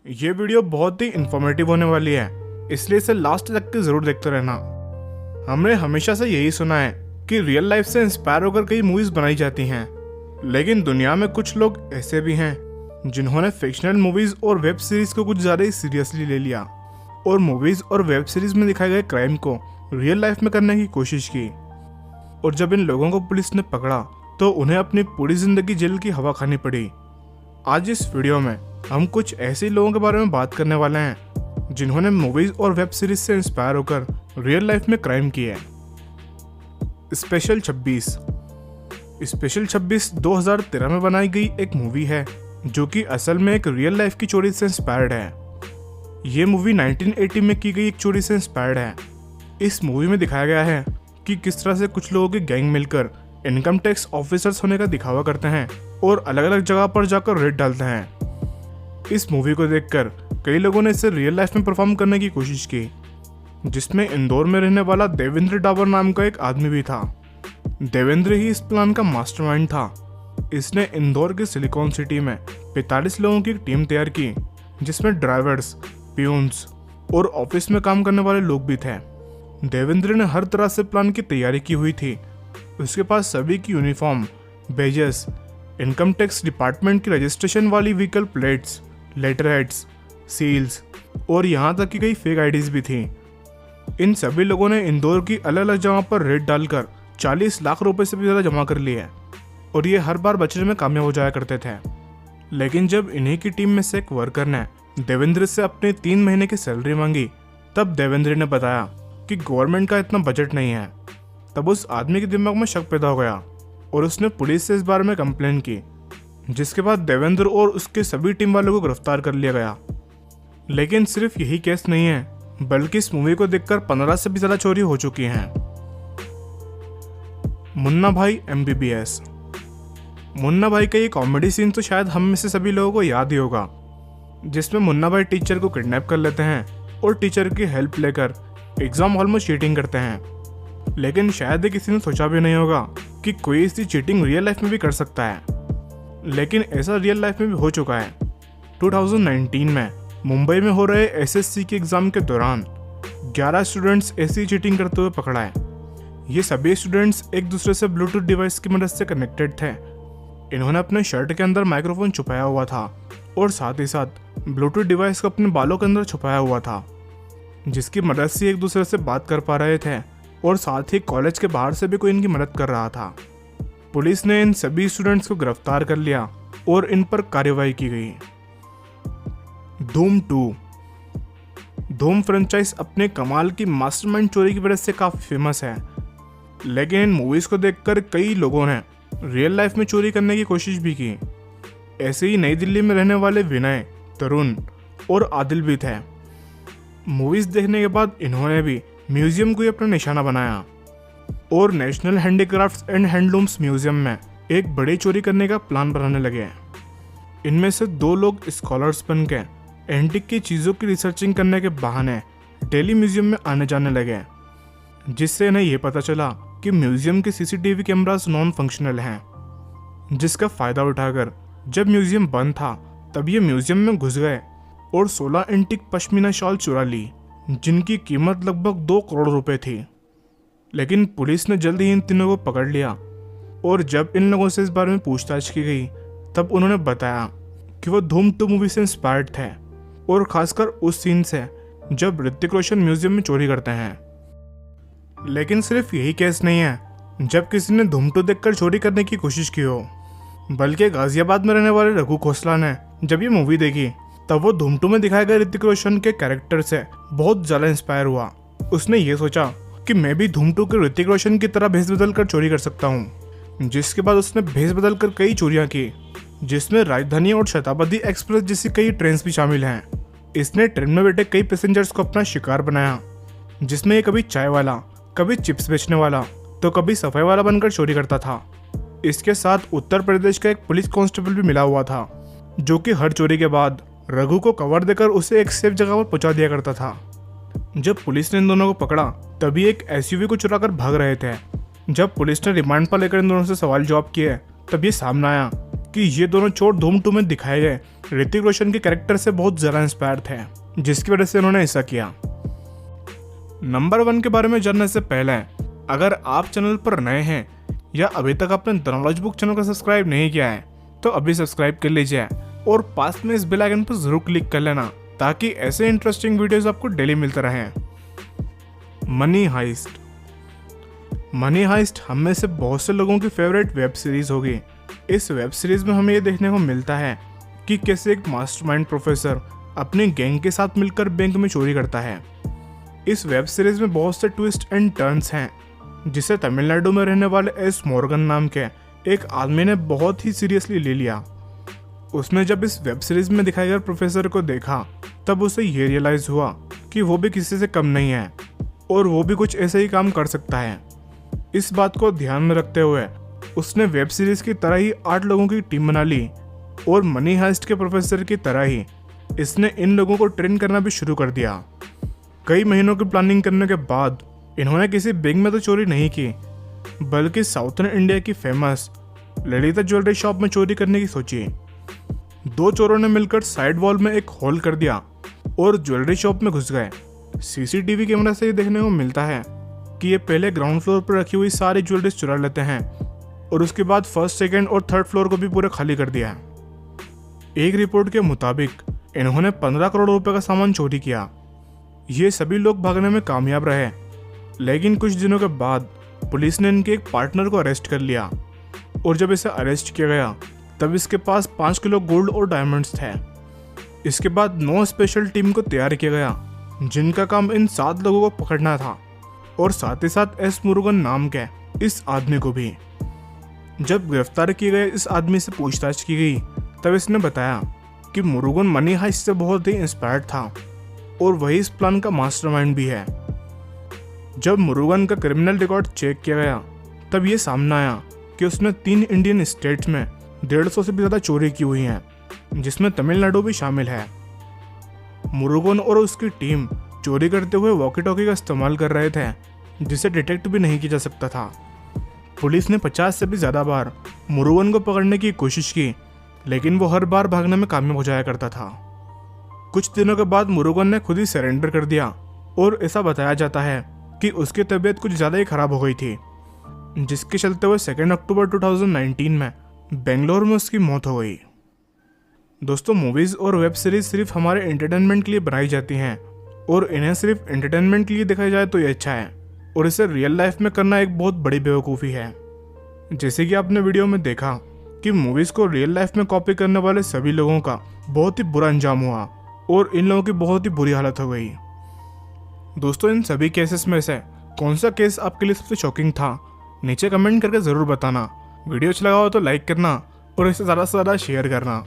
ये वीडियो बहुत ही इंफॉर्मेटिव होने वाली है, इसलिए इसे लास्ट तक के जरूर देखते रहना। हमने हमेशा से यही सुना है कि रियल लाइफ से इंस्पायर होकर कई मूवीज बनाई जाती हैं, लेकिन दुनिया में कुछ लोग ऐसे भी हैं जिन्होंने फिक्शनल मूवीज और वेब सीरीज को कुछ ज्यादा ही सीरियसली ले लिया और मूवीज और वेब सीरीज में दिखाए गए क्राइम को रियल लाइफ में करने की कोशिश की। और जब इन लोगों को पुलिस ने पकड़ा तो उन्हें अपनी पूरी जिंदगी जेल की हवा खानी पड़ी। आज इस वीडियो में हम कुछ ऐसे लोगों के बारे में बात करने वाले हैं जिन्होंने मूवीज और वेब सीरीज से इंस्पायर होकर रियल लाइफ में क्राइम किए। स्पेशल 26 2013 में बनाई गई एक मूवी है जो कि असल में एक रियल लाइफ की चोरी से इंस्पायर्ड है। ये मूवी 1980 में की गई एक चोरी से इंस्पायर्ड है। इस मूवी में दिखाया गया है कि किस तरह से कुछ लोगों की गैंग मिलकर इनकम टैक्स ऑफिसर्स होने का दिखावा करते हैं और अलग अलग जगह पर जाकर रेड डालते हैं। इस मूवी को देखकर कई लोगों ने इसे रियल लाइफ में परफॉर्म करने की कोशिश की, जिसमें इंदौर में रहने वाला देवेंद्र डाबर नाम का एक आदमी भी था। देवेंद्र ही इस प्लान का मास्टरमाइंड था। इसने इंदौर के सिलिकॉन सिटी में 45 लोगों की एक टीम तैयार की, जिसमें ड्राइवर्स, प्यून्स और ऑफिस में काम करने वाले लोग भी थे। देवेंद्र ने हर तरह से प्लान की तैयारी की हुई थी। उसके पास सभी की uniform, badges, income tax department की रजिस्ट्रेशन वाली vehicle plates, letter heads, seals और यहाँ तक कि कई फेक आईडीज भी थी। इन सभी लोगों ने इंदौर की अलग अलग जगह पर रेड डालकर 40 लाख रुपए से भी ज़्यादा जमा कर लिए और ये हर बार बचने में कामयाब हो जाया करते थे। लेकिन जब इन्हीं की टीम में से एक वर्कर ने देवेंद्र से अपने 3 महीने की सैलरी मांगी, तब देवेंद्र ने बताया कि गवर्नमेंट का इतना बजट नहीं है। तब उस आदमी के दिमाग में शक पैदा हो गया और उसने पुलिस से इस बारे में कंप्लेन की, जिसके बाद देवेंद्र और उसके सभी टीम वालों को गिरफ्तार कर लिया गया। लेकिन सिर्फ यही केस नहीं है, बल्कि इस मूवी को देखकर 15 से भी ज्यादा चोरी हो चुकी हैं। मुन्ना भाई MBBS। मुन्ना भाई का ये कॉमेडी सीन तो शायद हम में से सभी लोगों को याद ही होगा, जिसमें मुन्ना भाई टीचर को किडनैप कर लेते हैं और टीचर की हेल्प लेकर एग्जाम हॉल में चीटिंग करते हैं। लेकिन शायद किसी ने सोचा भी नहीं होगा कि कोई इसी चीटिंग रियल लाइफ में भी कर सकता है। लेकिन ऐसा रियल लाइफ में भी हो चुका है। 2019 में मुंबई में हो रहे SSC के एग्जाम के दौरान 11 स्टूडेंट्स ऐसी चीटिंग करते हुए पकड़ाए। ये सभी स्टूडेंट्स एक दूसरे से ब्लूटूथ डिवाइस की मदद से कनेक्टेड थे। इन्होंने अपने शर्ट के अंदर माइक्रोफोन छुपाया हुआ था और साथ ही साथ ब्लूटूथ डिवाइस को अपने बालों के अंदर छुपाया हुआ था, जिसकी मदद से एक दूसरे से बात कर पा रहे थे और साथ ही कॉलेज के बाहर से भी कोई इनकी मदद कर रहा था। पुलिस ने इन सभी स्टूडेंट्स को गिरफ्तार कर लिया और इन पर कार्रवाई की गई। धूम 2। धूम फ्रेंचाइज अपने कमाल की मास्टरमाइंड चोरी की वजह से काफी फेमस है, लेकिन इन मूवीज को देखकर कई लोगों ने रियल लाइफ में चोरी करने की कोशिश भी की। ऐसे ही नई दिल्ली में रहने वाले विनय, तरुण और आदिल भी थे। मूवीज देखने के बाद इन्होंने भी म्यूजियम को ही अपना निशाना बनाया और national handicrafts and handlooms museum में एक बड़ी चोरी करने का प्लान बनाने लगे। इनमें से 2 लोग स्कॉलर्स बन के एंटिक की चीज़ों की रिसर्चिंग करने के बहाने डेली म्यूजियम में आने जाने लगे, जिससे इन्हें यह पता चला कि म्यूजियम के CCTV कैमरास नॉन फंक्शनल हैं। जिसका फ़ायदा उठाकर जब म्यूजियम बंद था तब ये म्यूजियम में घुस गए और 16 एंटिक पश्मीना शॉल चुरा ली, जिनकी कीमत लगभग 2 करोड़ रुपए थी। लेकिन पुलिस ने जल्द ही इन तीनों को पकड़ लिया और जब इन लोगों से इस बारे में पूछताछ की गई तब उन्होंने बताया कि वो धूम 2 मूवी से इंस्पायर्ड थे और खासकर उस सीन से जब ऋतिक रोशन म्यूजियम में चोरी करते हैं। लेकिन सिर्फ यही केस नहीं है जब किसी ने धूम 2 देखकर चोरी करने की कोशिश की हो, बल्कि गाजियाबाद में रहने वाले रघु खोसला ने जब ये मूवी देखी तब वो धूम 2 में दिखाए गए ऋतिक रोशन के कैरेक्टर से बहुत ज़्यादा इंस्पायर हुआ। उसने ये सोचा कि मैं भी धूम 2 के ऋतिक रोशन की तरह भेस बदल कर चोरी कर सकता हूँ। जिसके बाद उसने भेस बदल कर कई चोरियाँ की, जिसमें राजधानी और शताब्दी एक्सप्रेस जैसी कई ट्रेन भी शामिल हैं। इसने ट्रेन में बैठे कई पैसेंजर्स को अपना शिकार बनाया, जिसमें ये कभी चाय वाला, कभी चिप्स बेचने वाला तो कभी सफाई वाला बनकर चोरी करता था। इसके साथ उत्तर प्रदेश का एक पुलिस कांस्टेबल भी मिला हुआ था, जो कि हर चोरी के बाद रघु को कवर देकर उसे एक सेफ जगह पर पहुंचा दिया करता था। जब पुलिस ने इन दोनों को पकड़ा तभी एक SUV को चुराकर भाग रहे थे। जब पुलिस ने रिमांड पर लेकर इन दोनों से सवाल जवाब किए तब ये सामने आया कि ये दोनों चोर धूम 2 में दिखाए गए ऋतिक रोशन के कैरेक्टर से बहुत ज़्यादा इंस्पायर थे, जिसकी वजह से उन्होंने ऐसा किया। नंबर 1 के बारे में जानने से पहले अगर आप चैनल पर नए हैं या अभी तक आपने द नॉलेज बुक चैनल को सब्सक्राइब नहीं किया है तो अभी सब्सक्राइब कर लीजिए और पास में इस बेल आइकन पर जरूर क्लिक कर लेना ताकि ऐसे इंटरेस्टिंग वीडियोस आपको डेली मिलते रहें। Money heist. मनी हाइस्ट हम में से बहुत से लोगों की फेवरेट वेब सीरीज होगी। इस वेब सीरीज में हमें ये देखने को मिलता है कि कैसे एक मास्टरमाइंड प्रोफेसर अपने गैंग के साथ मिलकर बैंक में चोरी करता है। इस वेब सीरीज में बहुत से ट्विस्ट एंड टर्न्स हैं जिसे तमिलनाडु में रहने वाले एस मॉर्गन नाम के एक आदमी ने बहुत ही सीरियसली ले लिया। उसने जब इस वेब सीरीज में दिखाए गए प्रोफेसर को देखा तब उसे ये रियलाइज हुआ कि वो भी किसी से कम नहीं है और वो भी कुछ ऐसे ही काम कर सकता है। इस बात को ध्यान में रखते हुए उसने वेब सीरीज की तरह ही 8 लोगों की टीम बना ली और मनी हाइस्ट के प्रोफेसर की तरह ही इसने इन लोगों को ट्रेन करना भी शुरू कर दिया। कई महीनों की प्लानिंग करने के बाद इन्होंने किसी बैंक में तो चोरी नहीं की बल्कि साउथर्न इंडिया की फेमस ललिता ज्वेलरी शॉप में चोरी करने की सोची। 2 चोरों ने मिलकर साइड वॉल में एक होल कर दिया और ज्वेलरी शॉप में घुस गए। सीसीटीवी कैमरा से ये देखने को मिलता है कि ये पहले ग्राउंड फ्लोर पर रखी हुई सारी ज्वेलरी चुरा लेते हैं और उसके बाद फर्स्ट, सेकंड और थर्ड फ्लोर को भी पूरा खाली कर दिया। एक रिपोर्ट के मुताबिक इन्होंने 15 करोड़ रुपए का सामान चोरी किया। ये सभी लोग भागने में कामयाब रहे, लेकिन कुछ दिनों के बाद पुलिस ने इनके एक पार्टनर को अरेस्ट कर लिया और जब इसे अरेस्ट किया गया तब इसके पास 5 किलो गोल्ड और डायमंड्स थे। इसके बाद 9 स्पेशल टीम को तैयार किया गया जिनका काम इन 7 लोगों को पकड़ना था और साथ ही साथ एस मुरुगन नाम के इस आदमी को भी। जब गिरफ्तार किए गए इस आदमी से पूछताछ की गई तब इसने बताया कि मुरुगन मनी हाइस्ट से बहुत ही इंस्पायर्ड था और वही इस प्लान का मास्टरमाइंड भी है। जब मुरुगन का क्रिमिनल रिकॉर्ड चेक किया गया तब ये सामने आया कि उसने 3 इंडियन स्टेट्स में 150 से भी ज़्यादा चोरी की हुई हैं, जिसमें तमिलनाडु भी शामिल है। मुरुगन और उसकी टीम चोरी करते हुए वॉकी टॉकी का इस्तेमाल कर रहे थे जिसे डिटेक्ट भी नहीं किया जा सकता था। पुलिस ने 50 से भी ज़्यादा बार मुरुगन को पकड़ने की कोशिश की लेकिन वो हर बार भागने में कामयाब हो जाया करता था। कुछ दिनों के बाद मुरुगन ने खुद ही सरेंडर कर दिया और ऐसा बताया जाता है कि उसकी तबीयत कुछ ज़्यादा ही खराब हो गई थी, जिसके चलते हुए 2 अक्टूबर 2019 में बेंगलोर में उसकी मौत हो गई। दोस्तों, मूवीज़ और वेब सीरीज सिर्फ हमारे एंटरटेनमेंट के लिए बनाई जाती हैं और इन्हें सिर्फ एंटरटेनमेंट के लिए देखा जाए तो ये अच्छा है और इसे रियल लाइफ में करना एक बहुत बड़ी बेवकूफ़ी है। जैसे कि आपने वीडियो में देखा कि मूवीज़ को रियल लाइफ में कॉपी करने वाले सभी लोगों का बहुत ही बुरा अंजाम हुआ और इन लोगों की बहुत ही बुरी हालत हो गई। दोस्तों, इन सभी केसेस में से कौन सा केस आपके लिए सबसे शॉकिंग था नीचे कमेंट करके ज़रूर बताना। वीडियो अच्छा लगा हो तो लाइक करना और इसे ज़्यादा से ज़्यादा शेयर करना।